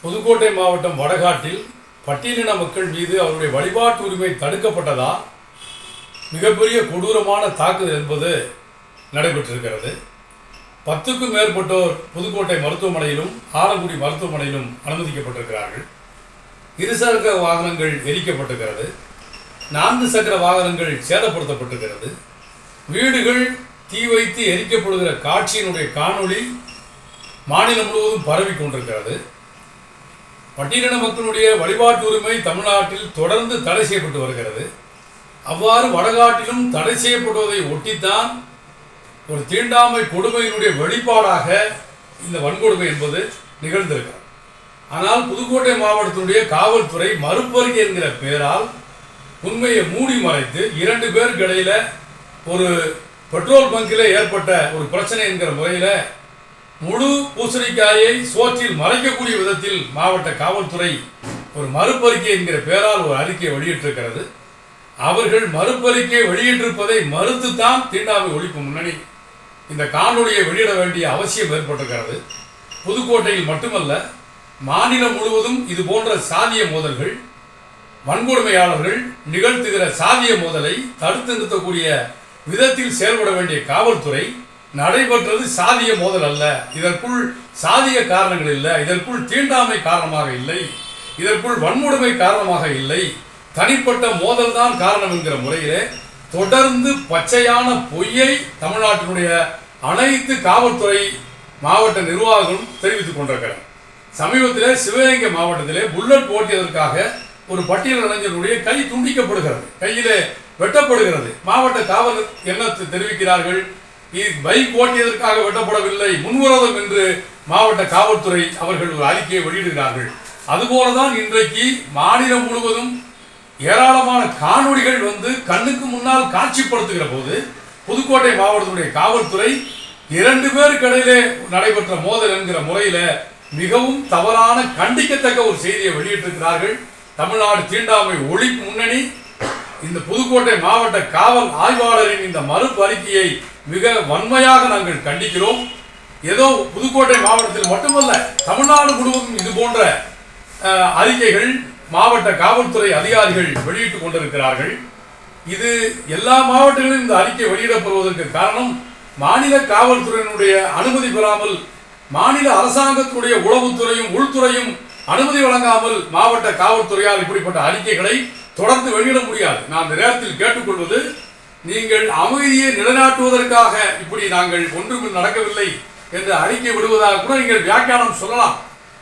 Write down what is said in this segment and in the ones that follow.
புதுக்கோட்டை மாவட்டம் வடகாட்டில் பட்டியலின மக்கள் மீது அவருடைய வழிபாட்டு உரிமை தடுக்கப்பட்டதா மிகப்பெரிய கொடூரமான தாக்குதல் என்பது நடைபெற்றிருக்கிறது. 10க்கும் மேற்பட்டோர் புதுக்கோட்டை மருத்துவமனையிலும் ஆலங்குடி மருத்துவமனையிலும் அனுமதிக்கப்பட்டிருக்கிறார்கள். இருசக்கர வாகனங்கள் எரிக்கப்பட்டிருக்கிறது. 4 சக்கர வாகனங்கள் சேதப்படுத்தப்பட்டிருக்கிறது. வீடுகள் தீ வைத்து எரிக்கப்படுகிற காட்சியினுடைய காணொளி மாநிலம் முழுவதும் பரவி கொண்டிருக்கிறது. பட்டியலின மக்களுடைய வழிபாட்டு உரிமை தமிழ்நாட்டில் தொடர்ந்து தடை செய்யப்பட்டு வருகிறது. அவ்வாறு வடகாட்டிலும் தடை செய்யப்படுவதை ஒட்டித்தான் ஒரு தீண்டாமை கொடுமையினுடைய வெளிப்பாடாக இந்த வன்கொடுமை என்பது நிகழ்ந்திருக்கிறது. ஆனால் புதுக்கோட்டை மாவட்டத்தினுடைய காவல்துறை மறுப்பறிக்கை என்கிற பெயரால் உண்மையை மூடி மறைத்து 2 பேருக்கு இடையில ஒரு பெட்ரோல் பங்கில் ஏற்பட்ட ஒரு பிரச்சனை என்கிற முறையில் முழு பூசணிக்காயை சோற்றில் மறைக்கக்கூடிய விதத்தில் மாவட்ட காவல்துறை ஒரு மறுப்பறிக்கை என்கிற பெயரால் ஒரு அறிக்கையை வெளியிட்டிருக்கிறது. அவர்கள் மறுப்பறிக்கை வெளியிட்டிருப்பதை மறுத்துத்தான் தீண்டாமை ஒழிப்பு முன்னணி இந்த காணொலியை வெளியிட வேண்டிய அவசியம் ஏற்பட்டிருக்கிறது. புதுக்கோட்டையில் மட்டுமல்ல, மாநிலம் முழுவதும் இது போன்ற சாதிய மோதல்கள், வன்கொடுமையாளர்கள் நிகழ்த்துகிற சாதிய மோதலை தடுத்து நிறுத்தக்கூடிய விதத்தில் செயல்பட வேண்டிய காவல்துறை நடைபெற்றது சாதிய மோதல் அல்ல, இதற்குள் சாதிய காரணங்கள் இல்லை, இதற்குள் தீண்டாமை காரணமாக இல்லை, இதற்குள் வன்கொடுமை காரணமாக இல்லை, தனிப்பட்ட மோதல் தான் காரணம் என்கிற முறையிலே தொடர்ந்து பச்சையான பொய்யை தமிழ்நாட்டினுடைய அனைத்து காவல்துறை மாவட்ட நிர்வாகங்களும் தெரிவித்துக் கொண்டிருக்கிறார். சமீபத்திலே சிவகங்கை மாவட்டத்திலே புல்லட் ஓட்டியதற்காக ஒரு பட்டியல் இளைஞர்களுடைய கை துண்டிக்கப்படுகிறது, கையிலே வெட்டப்படுகிறது. மாவட்ட காவல் என்ன தெரிவிக்கிறார்கள்? பைக் ஓட்டியதற்காக வெட்டப்படவில்லை, முன்விரோதம் என்று மாவட்ட காவல்துறை அவர்கள் ஒரு அறிக்கையை வெளியிடுகிறார்கள். அதுபோலதான் இன்றைக்கு மாநிலம் முழுவதும் ஏராளமான காணொளிகள் கண்ணுக்கு முன்னால் காட்சிப்படுத்துகிற போது புதுக்கோட்டை மாவட்டத்துடைய காவல்துறை 2 பேருக்கு இடையிலே நடைபெற்ற மோதல் என்கிற முறையில மிகவும் தவறான கண்டிக்கத்தக்க ஒரு செய்தியை வெளியிட்டிருக்கிறார்கள். தமிழ்நாடு தீண்டாமை ஒழிப்பு முன்னணி இந்த புதுக்கோட்டை மாவட்ட காவல் ஆய்வாளரின் இந்த மறுப்பு அறிக்கையை மிக வன்மையாக நாங்கள் கண்டிக்கிறோம். ஏதோ புதுக்கோட்டை மாவட்டத்தில் மட்டுமல்ல, தமிழ்நாடு முழுவதும் இது போன்ற அறிக்கைகள் மாவட்ட காவல்துறை அதிகாரிகள் வெளியிட்டுக் கொண்டிருக்கிறார்கள். இது எல்லா மாவட்டங்களிலும் இந்த அறிக்கை வெளியிடப்படுவதற்கு காரணம், மாநில காவல்துறையினுடைய அனுமதி பெறாமல், மாநில அரசாங்கத்தினுடைய உளவுத்துறையும் உள்துறையும் அனுமதி வழங்காமல் மாவட்ட காவல்துறையால் இப்படிப்பட்ட அறிக்கைகளை தொடர்ந்து வெளியிட முடியாது. நான் இந்த நேரத்தில் கேட்டுக்கொள்வது, நீங்கள் அமைதியை நிலைநாட்டுவதற்காக இப்படி நாங்கள் ஒன்றும் நடக்கவில்லை என்று அறிக்கை விடுவதாக கூட நீங்கள் வியாக்கியானம் சொல்லலாம்.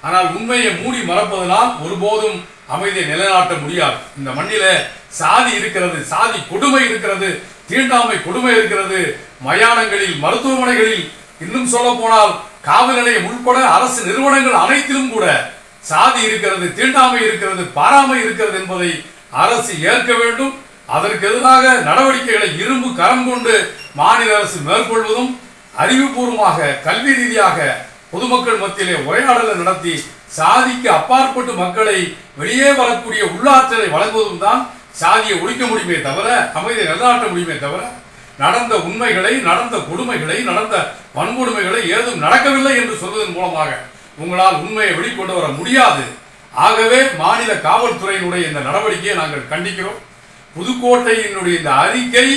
ஆனால் உண்மையை மூடி மறப்பதனால் ஒருபோதும் அமைதியை நிலைநாட்ட முடியாது. இந்த மண்ணில சாதி இருக்கிறது, சாதி கொடுமை இருக்கிறது, தீண்டாமை கொடுமை இருக்கிறது. மயானங்களில், மருத்துவமனைகளில், இன்னும் சொல்ல போனால் காவல் நிலையம் உட்பட அரசு நிறுவனங்கள் அனைத்திலும் கூட சாதி இருக்கிறது, தீண்டாமை இருக்கிறது, பாராமை இருக்கிறது என்பதை அரசு ஏற்க வேண்டும். அதற்கு எதிராக நடவடிக்கைகளை இரும்பு கரம் கொண்டு மாநில அரசு மேற்கொள்வதும், அறிவுபூர்வமாக கல்வி ரீதியாக பொதுமக்கள் மத்தியிலே உரையாடலை நடத்தி சாதிக்கு அப்பாற்பட்டு மக்களை வெளியே வரக்கூடிய உள்ளாற்றலை வழங்குவதும் தான் சாதியை ஒழிக்க முடியுமே தவிர, அமைதியை நிலைநாட்ட முடியுமே தவிர, நடந்த உண்மைகளை, நடந்த கொடுமைகளை, நடந்த வன்கொடுமைகளை ஏதும் நடக்கவில்லை என்று சொல்வதன் மூலமாக உங்களால் உண்மையை வெளிக்கொண்டு வர முடியாது. ஆகவே மாநில காவல்துறையினுடைய இந்த நடவடிக்கையை நாங்கள் கண்டிக்கிறோம். புதுக்கோட்டையினுடைய இந்த அறிக்கை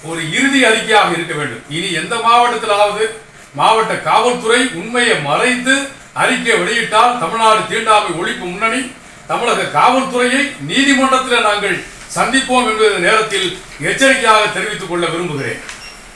ஒரு இறுதி அறிக்கையாக இருக்க வேண்டும். இனி எந்த மாவட்டத்திலாவது மாவட்ட காவல்துறை உண்மையை மறைத்து அறிக்கை வெளியிட்டால் தமிழ்நாடு தீண்டாமை ஒழிப்பு முன்னணி தமிழக காவல்துறையை நீதிமன்றத்தில் நாங்கள் சந்திப்போம் என்பது நேரத்தில் எச்சரிக்கையாக தெரிவித்துக் கொள்ள விரும்புகிறேன்.